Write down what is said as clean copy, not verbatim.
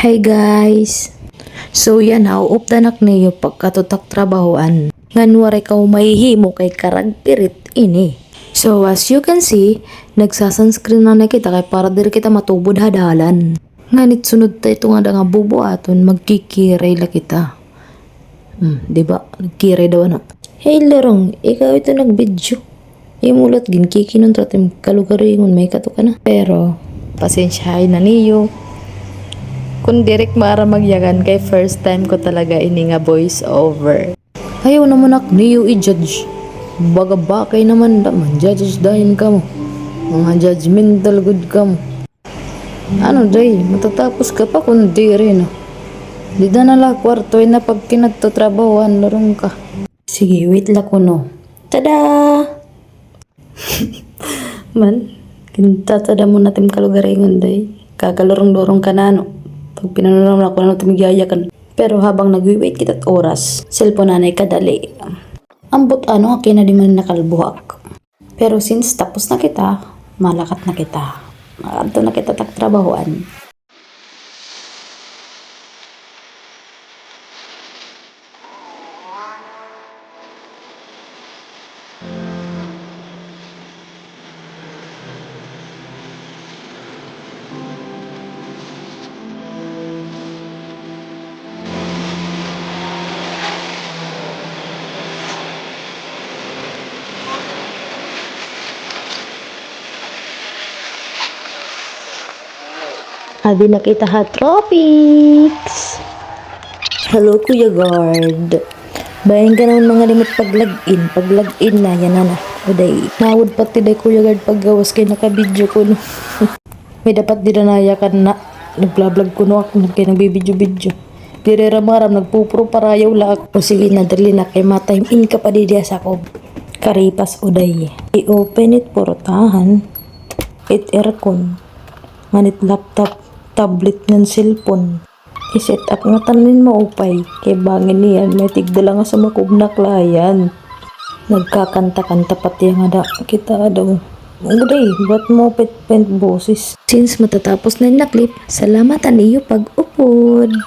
Hi guys! So yan, nauupdanak niyo pagkatutak trabahoan. Nganwari ka mahihimo kay karagpirit ini. So as you can see, nagsasunscreen na kita kay para diri kita matubod hadalan. Nganit sunod tayo nga nga bubuaton, magkikiray la kita. Diba? Nagkiray daw ano. Hey Larong, ikaw ito nag-video. Imulat gin kikinon tratim kalugaringon may kato ka na. Pero, pasensyahay na niyo. Kung direct mara magyagan kay first time ko talaga ini nga voice over. Ayaw naman niyo i-judge. Baga bakay naman daman judge dahin ka mo. Mga judgmental good ka mo. Ano day, matatapos ka pa kung di rin. Di na nala kwarto na pag kinagtatrabahoan larong ka. Sige, wait lang ko no. Tada! Man, kintatada mo natin kalugaringon day. Kakalorong-lorong ka na no. Pag pinanunong ako na tumigayakan. Pero habang nag-wait kita't oras, cellphone nanay kadali. Ambot ano, akin na di man nakalbuhak. Pero since tapos na kita, malakat na kita. Makanto na kita taktrabahoan. Adi na kita ha, Tropics! Hello, Kuya Guard. Bayan ka naman mga limit pag-login. Pag-login na, yan na. Uday, nawad pati day, Kuya Guard, paggawas kayo naka-video ko. No? May dapat dinanaya ka na. Nag-vlog ko no ako, nagbibidyo-video. Direramaram, nagpupuro parayaw laak. O sige na, dali na kay matime in ka pa di sa ko. Karipas, uday. I-open it, porotahan. It aircon. Nganit laptop. Tablet ng cellphone. I-set up nga tanin mo upay. Kay bangin niyan, may tigdala nga sa makub na klient. Nagkakanta-kanta pati nga da. Kita daw. Uday, ba't mo pet boses? Since matatapos na yung clip, salamat aniyo pag-upod.